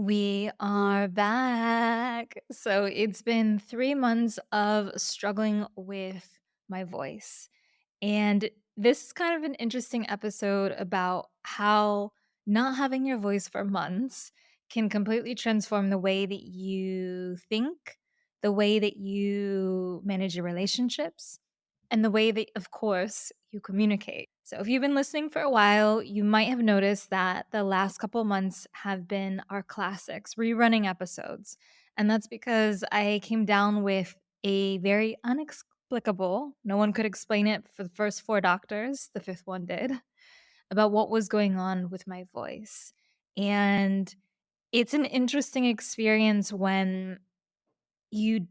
We are back. So it's been 3 months of struggling with my voice. And this is kind of an interesting episode about how not having your voice for months can completely transform the way that you think, the way that you manage your relationships, and the way that, of course, you communicate. So, if you've been listening for a while, you might have noticed that the last couple months have been our classics, rerunning episodes. And that's because I came down with a very inexplicable, no one could explain it for the first four doctors, the fifth one did, about what was going on with my voice. And it's an interesting experience when you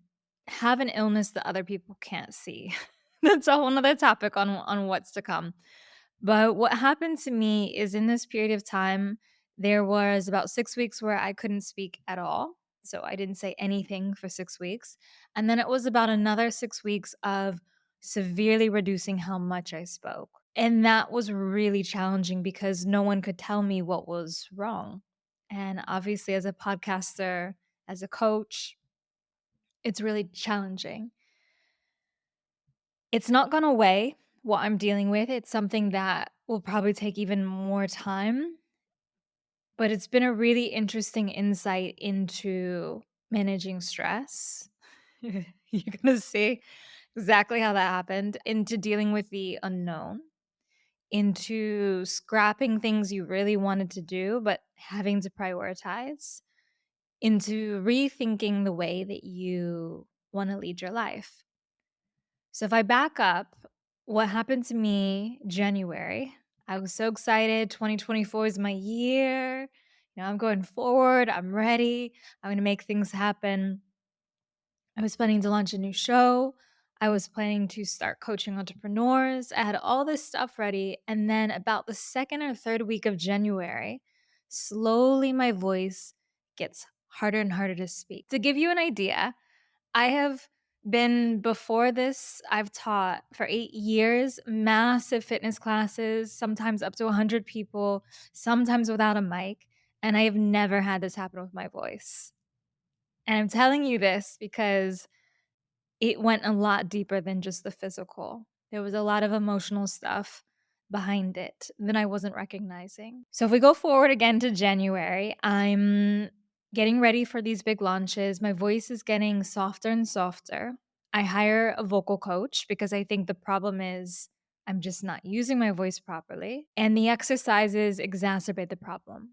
have an illness that other people can't see. That's a whole nother topic on what's to come. But what happened to me is in this period of time, there was about 6 weeks where I couldn't speak at all. So I didn't say anything for 6 weeks. And then it was about another 6 weeks of severely reducing how much I spoke. And that was really challenging because no one could tell me what was wrong. And obviously, as a podcaster, as a coach, it's really challenging. It's not gone away, what I'm dealing with. It's something that will probably take even more time, but it's been a really interesting insight into managing stress. You're going to see exactly how that happened, into dealing with the unknown, into scrapping things you really wanted to do, but having to prioritize, into rethinking the way that you want to lead your life. So if I back up, what happened to me January, I was so excited. 2024 is my year. I'm going forward. I'm ready. I'm going to make things happen. I was planning to launch a new show. I was planning to start coaching entrepreneurs. I had all this stuff ready. And then about the second or third week of January, slowly my voice gets harder and harder to speak. To give you an idea, I have been before this, I've taught for 8 years, massive fitness classes, sometimes up to 100 people, sometimes without a mic, and I have never had this happen with my voice. And I'm telling you this because it went a lot deeper than just the physical. There was a lot of emotional stuff behind it that I wasn't recognizing. So if we go forward again to January, I'm getting ready for these big launches. My voice is getting softer and softer. I hire a vocal coach because I think the problem is I'm just not using my voice properly. And the exercises exacerbate the problem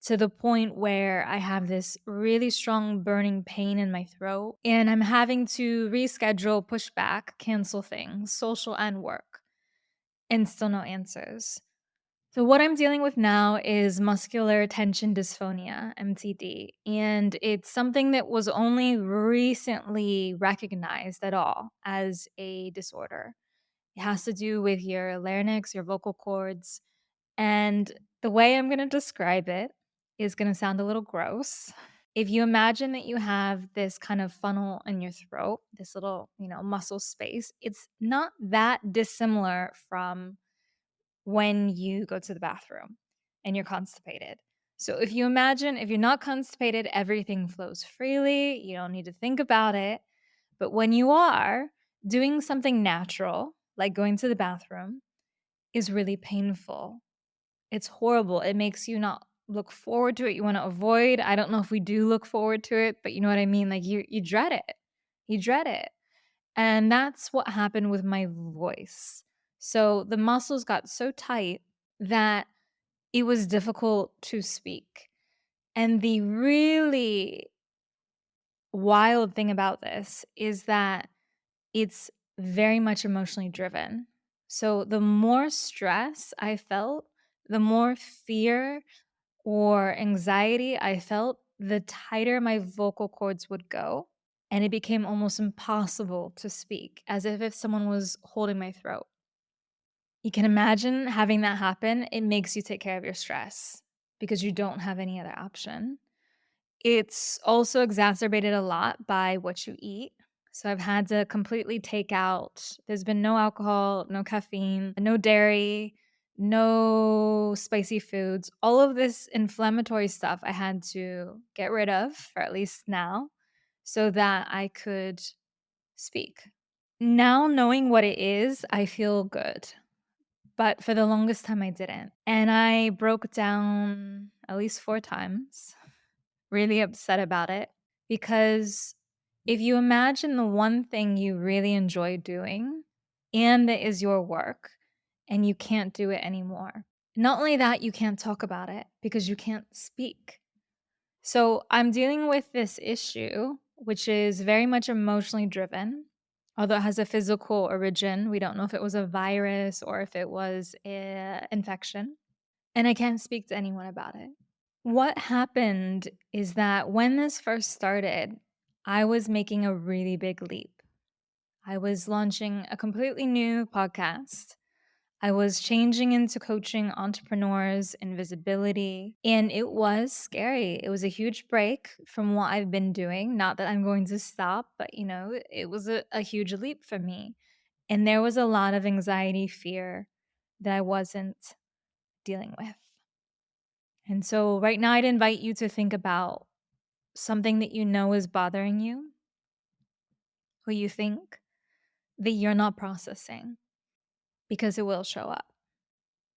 to the point where I have this really strong burning pain in my throat, and I'm having to reschedule, push back, cancel things, social and work, and still no answers. So, what I'm dealing with now is muscular tension dysphonia, MTD, and it's something that was only recently recognized at all as a disorder. It has to do with your larynx, your vocal cords, and the way I'm gonna describe it is gonna sound a little gross. If you imagine that you have this kind of funnel in your throat, this little, muscle space, it's not that dissimilar from when you go to the bathroom and you're constipated. So if you're not constipated, everything flows freely. You don't need to think about it. But when you are, doing something natural, like going to the bathroom, is really painful. It's horrible. It makes you not look forward to it. You wanna avoid. I don't know if we do look forward to it, but you know what I mean? Like, you dread it. You dread it. And that's what happened with my voice. So, the muscles got so tight that it was difficult to speak. And the really wild thing about this is that it's very much emotionally driven. So, the more stress I felt, the more fear or anxiety I felt, the tighter my vocal cords would go. And it became almost impossible to speak, as if someone was holding my throat. You can imagine having that happen. It makes you take care of your stress because you don't have any other option. It's also exacerbated a lot by what you eat. So I've had to completely take out, there's been no alcohol, no caffeine, no dairy, no spicy foods. All of this inflammatory stuff I had to get rid of, for at least now, so that I could speak. Now knowing what it is, I feel good. But for the longest time, I didn't. And I broke down at least 4 times, really upset about it. Because if you imagine the one thing you really enjoy doing and that is your work and you can't do it anymore, not only that, you can't talk about it because you can't speak. So I'm dealing with this issue, which is very much emotionally driven, although it has a physical origin. We don't know if it was a virus or if it was an infection. And I can't speak to anyone about it. What happened is that when this first started, I was making a really big leap. I was launching a completely new podcast. I was changing into coaching entrepreneurs in visibility, and it was scary. It was a huge break from what I've been doing. Not that I'm going to stop, but it was a huge leap for me. And there was a lot of anxiety, fear that I wasn't dealing with. And so, right now, I'd invite you to think about something that you know is bothering you, who you think that you're not processing, because it will show up.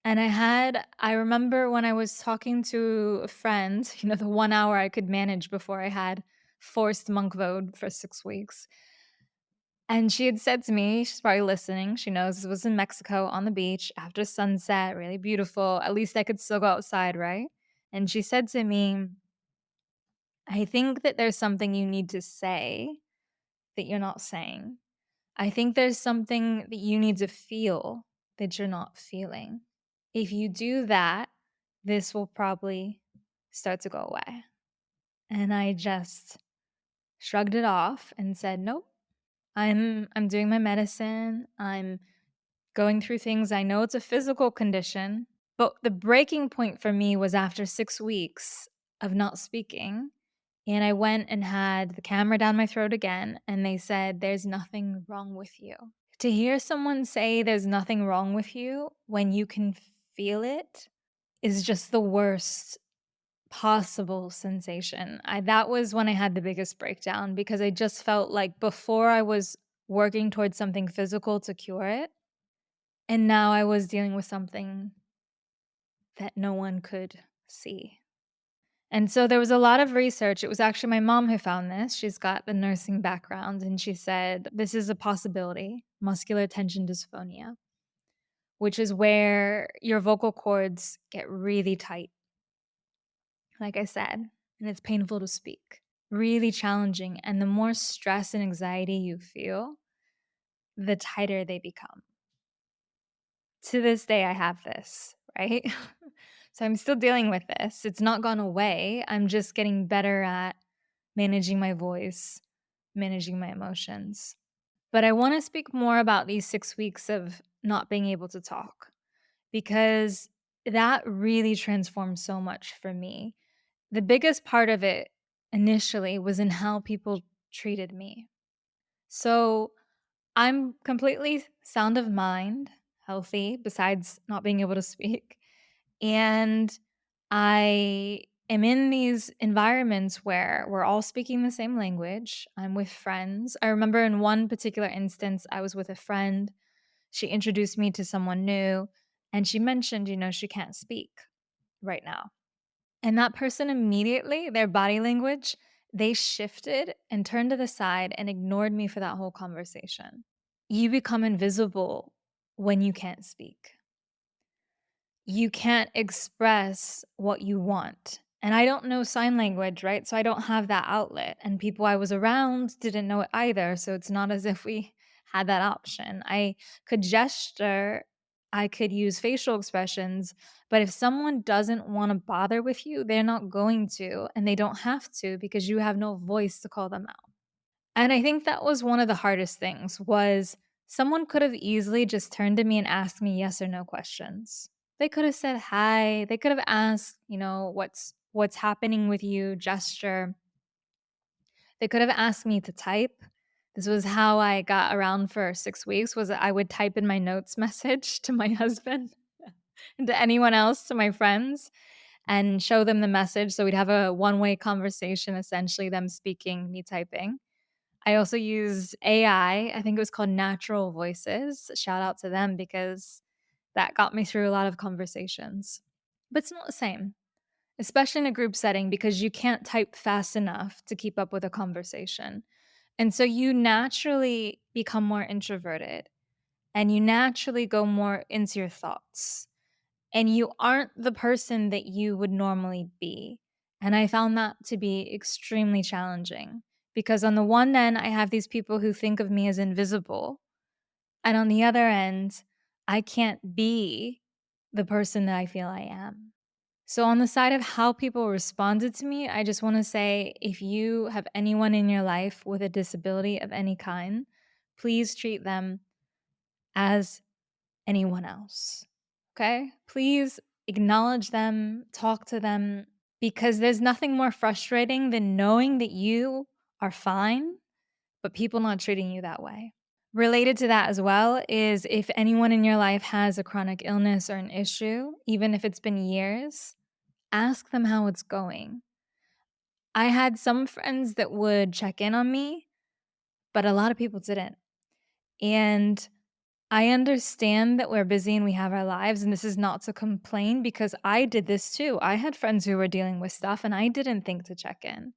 And I remember when I was talking to a friend, the 1 hour I could manage before I had forced monk mode for 6 weeks. And she had said to me, she's probably listening, she knows it was in Mexico on the beach after sunset, really beautiful. At least I could still go outside, right? And she said to me, I think that there's something you need to say that you're not saying. I think there's something that you need to feel that you're not feeling. If you do that, this will probably start to go away. And I just shrugged it off and said, "Nope. I'm doing my medicine. I'm going through things. I know it's a physical condition, but the breaking point for me was after 6 weeks of not speaking, and I went and had the camera down my throat again, and they said, "There's nothing wrong with you." To hear someone say there's nothing wrong with you when you can feel it is just the worst possible sensation. That was when I had the biggest breakdown because I just felt like before I was working towards something physical to cure it, and now I was dealing with something that no one could see. And so there was a lot of research. It was actually my mom who found this. She's got the nursing background, and she said, this is a possibility, muscular tension dysphonia, which is where your vocal cords get really tight, like I said, and it's painful to speak, really challenging. And the more stress and anxiety you feel, the tighter they become. To this day, I have this, right? So I'm still dealing with this. It's not gone away. I'm just getting better at managing my voice, managing my emotions. But I want to speak more about these 6 weeks of not being able to talk because that really transformed so much for me. The biggest part of it initially was in how people treated me. So I'm completely sound of mind, healthy, besides not being able to speak. And I am in these environments where we're all speaking the same language. I'm with friends. I remember in one particular instance, I was with a friend. She introduced me to someone new, and she mentioned, she can't speak right now. And that person immediately, their body language, they shifted and turned to the side and ignored me for that whole conversation. You become invisible when you can't speak. You can't express what you want. And I don't know sign language, right? So I don't have that outlet. And people I was around didn't know it either. So it's not as if we had that option. I could gesture, I could use facial expressions, but if someone doesn't want to bother with you, they're not going to, and they don't have to because you have no voice to call them out. And I think that was one of the hardest things was someone could have easily just turned to me and asked me yes or no questions. They could have said hi. They could have asked, what's happening with you, gesture. They could have asked me to type. This was how I got around for 6 weeks was that I would type in my notes message to my husband. and to anyone else, to my friends, and show them the message. So we'd have a one-way conversation, essentially them speaking, me typing. I also used AI. I think it was called Natural Voices. Shout out to them because that got me through a lot of conversations. But it's not the same, especially in a group setting because you can't type fast enough to keep up with a conversation. And so you naturally become more introverted and you naturally go more into your thoughts and you aren't the person that you would normally be. And I found that to be extremely challenging because, on the one end, I have these people who think of me as invisible. And on the other end, I can't be the person that I feel I am. So, on the side of how people responded to me, I just want to say if you have anyone in your life with a disability of any kind, please treat them as anyone else. Okay? Please acknowledge them, talk to them, because there's nothing more frustrating than knowing that you are fine, but people not treating you that way. Related to that as well is if anyone in your life has a chronic illness or an issue, even if it's been years, ask them how it's going. I had some friends that would check in on me, but a lot of people didn't. And I understand that we're busy and we have our lives, and this is not to complain because I did this too. I had friends who were dealing with stuff and I didn't think to check in.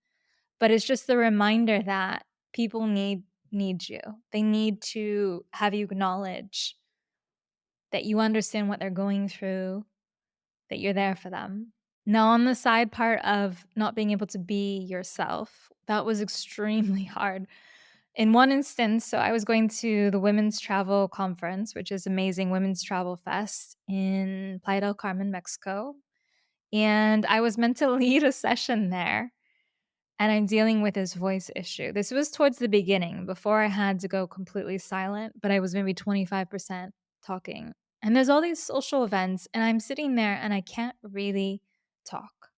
But it's just the reminder that people need you. They need to have you acknowledge that you understand what they're going through, that you're there for them. Now, on the side part of not being able to be yourself, that was extremely hard. In one instance, so I was going to the Women's Travel Conference, which is amazing Women's Travel Fest in Playa del Carmen, Mexico. And I was meant to lead a session there. And I'm dealing with this voice issue. This was towards the beginning before I had to go completely silent, but I was maybe 25% talking. And there's all these social events, and I'm sitting there and I can't really talk.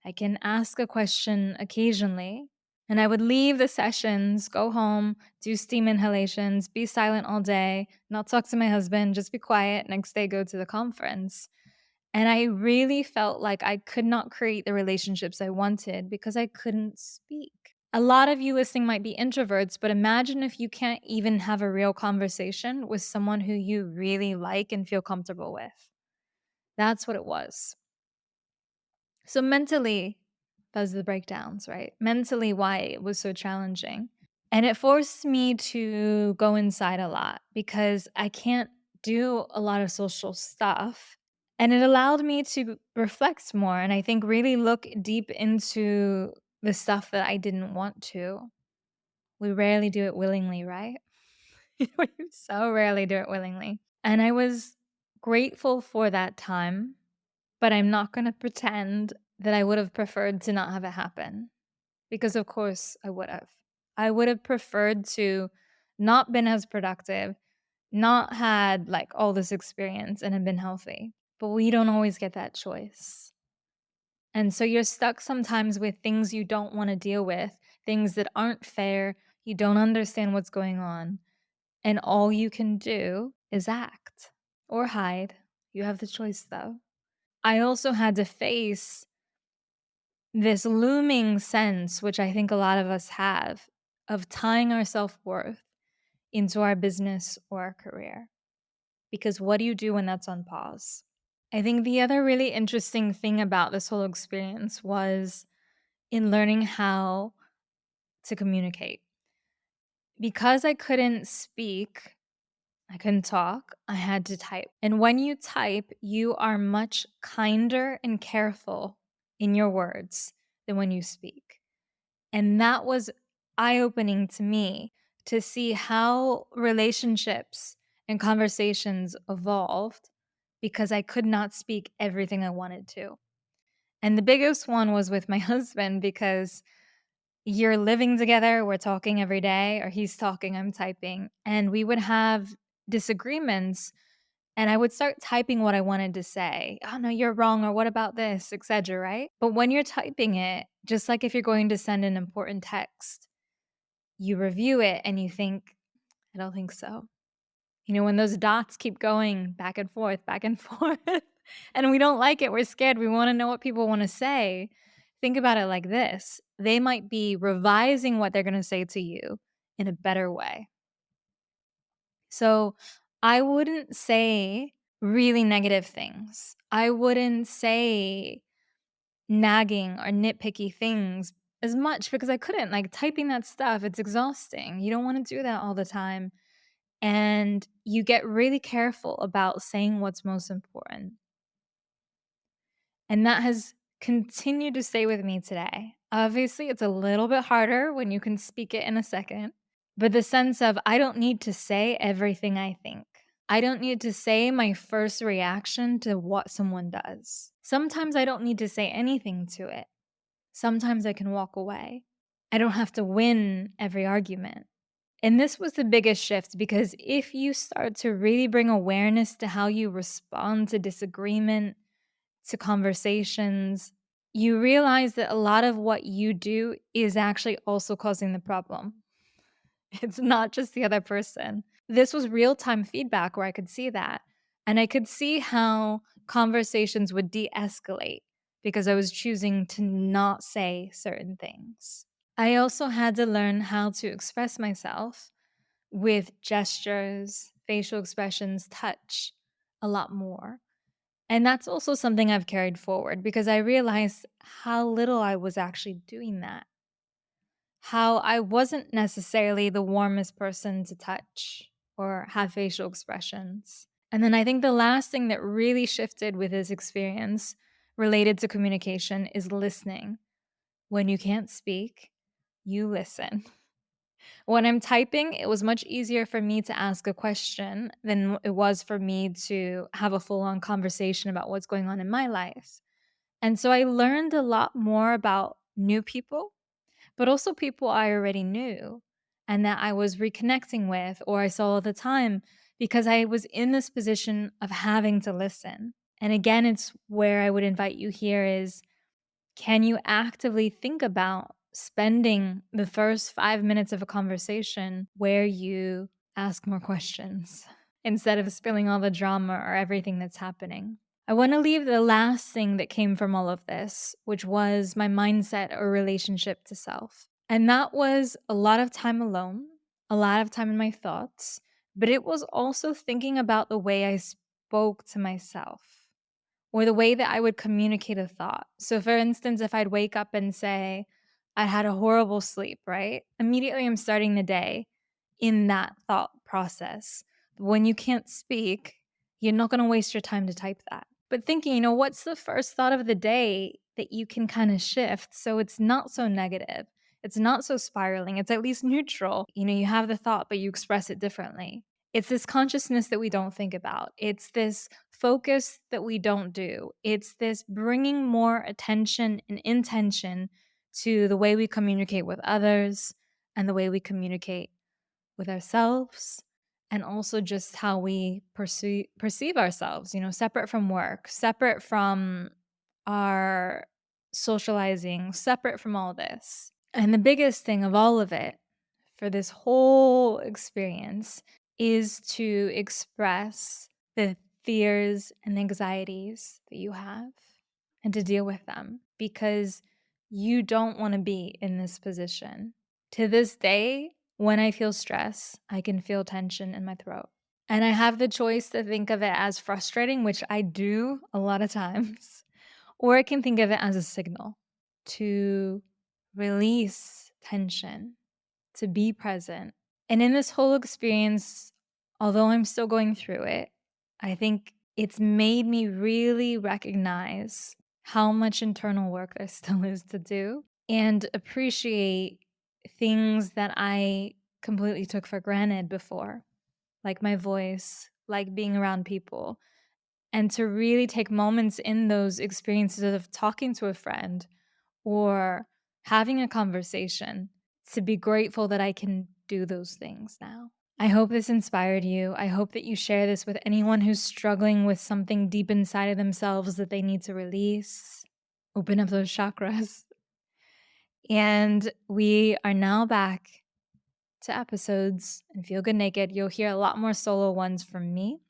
I can ask a question occasionally, and I would leave the sessions, go home, do steam inhalations, be silent all day, not talk to my husband, just be quiet. Next day, go to the conference. And I really felt like I could not create the relationships I wanted because I couldn't speak. A lot of you listening might be introverts, but imagine if you can't even have a real conversation with someone who you really like and feel comfortable with. That's what it was. So mentally, those are the breakdowns, right? Mentally, why it was so challenging. And it forced me to go inside a lot because I can't do a lot of social stuff. And it allowed me to reflect more and I think really look deep into the stuff that I didn't want to. We rarely do it willingly, right? We so rarely do it willingly. And I was grateful for that time, but I'm not going to pretend that I would have preferred to not have it happen because, of course, I would have. I would have preferred to not been as productive, not had like all this experience and have been healthy. But we don't always get that choice. And so you're stuck sometimes with things you don't want to deal with, things that aren't fair. You don't understand what's going on. And all you can do is act or hide. You have the choice though. I also had to face this looming sense, which I think a lot of us have, of tying our self worth into our business or our career. Because what do you do when that's on pause? I think the other really interesting thing about this whole experience was in learning how to communicate. Because I couldn't speak, I couldn't talk, I had to type. And when you type, you are much kinder and careful in your words than when you speak. And that was eye opening to me to see how relationships and conversations evolved because I could not speak everything I wanted to. And the biggest one was with my husband because you're living together, we're talking every day, or he's talking, I'm typing, and we would have disagreements. And I would start typing what I wanted to say. Oh, no, you're wrong. Or what about this, etc. Right? But when you're typing it, just like if you're going to send an important text, you review it and you think, I don't think so. When those dots keep going back and forth, and we don't like it, we're scared, we wanna know what people wanna say. Think about it like this: they might be revising what they're gonna say to you in a better way. So, I wouldn't say really negative things. I wouldn't say nagging or nitpicky things as much because I couldn't. Like, typing that stuff, it's exhausting. You don't wanna do that all the time. And you get really careful about saying what's most important. And that has continued to stay with me today. Obviously, it's a little bit harder when you can speak it in a second, but the sense of I don't need to say everything I think. I don't need to say my first reaction to what someone does. Sometimes I don't need to say anything to it. Sometimes I can walk away. I don't have to win every argument. And this was the biggest shift because if you start to really bring awareness to how you respond to disagreement, to conversations, you realize that a lot of what you do is actually also causing the problem. It's not just the other person. This was real time feedback where I could see that. And I could see how conversations would de escalate because I was choosing to not say certain things. I also had to learn how to express myself with gestures, facial expressions, touch a lot more. And that's also something I've carried forward because I realized how little I was actually doing that. How I wasn't necessarily the warmest person to touch or have facial expressions. And then I think the last thing that really shifted with this experience related to communication is listening. When you can't speak, you listen. When I'm typing, it was much easier for me to ask a question than it was for me to have a full on conversation about what's going on in my life. And so I learned a lot more about new people, but also people I already knew and that I was reconnecting with or I saw all the time because I was in this position of having to listen. And again, it's where I would invite you here is can you actively think about spending the first 5 minutes of a conversation where you ask more questions instead of spilling all the drama or everything that's happening? I want to leave the last thing that came from all of this, which was my mindset or relationship to self. And that was a lot of time alone, a lot of time in my thoughts, but it was also thinking about the way I spoke to myself or the way that I would communicate a thought. So, for instance, if I'd wake up and say, I had a horrible sleep, right? Immediately I'm starting the day in that thought process. But when you can't speak, you're not going to waste your time to type that. But thinking, what's the first thought of the day that you can kind of shift so it's not so negative? It's not so spiraling. It's at least neutral. You have the thought, but you express it differently. It's this consciousness that we don't think about. It's this focus that we don't do. It's this bringing more attention and intention to the way we communicate with others and the way we communicate with ourselves and also just how we perceive ourselves, separate from work, separate from our socializing, separate from all this. And the biggest thing of all of it for this whole experience is to express the fears and anxieties that you have and to deal with them because you don't want to be in this position. To this day, when I feel stress, I can feel tension in my throat. And I have the choice to think of it as frustrating, which I do a lot of times, or I can think of it as a signal to release tension, to be present. And in this whole experience, although I'm still going through it, I think it's made me really recognize how much internal work there still is to do and appreciate things that I completely took for granted before, like my voice, like being around people, and to really take moments in those experiences of talking to a friend or having a conversation to be grateful that I can do those things now. I hope this inspired you. I hope that you share this with anyone who's struggling with something deep inside of themselves that they need to release, open up those chakras. And we are now back to episodes and Feel Good Naked, you'll hear a lot more solo ones from me.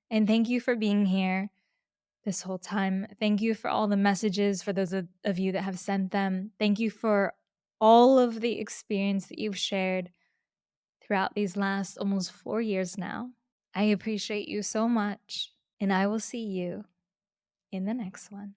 And thank you for being here this whole time. Thank you for all the messages for those of you that have sent them. Thank you for all of the experience that you've shared throughout these last almost 4 years now. I appreciate you so much, and I will see you in the next one.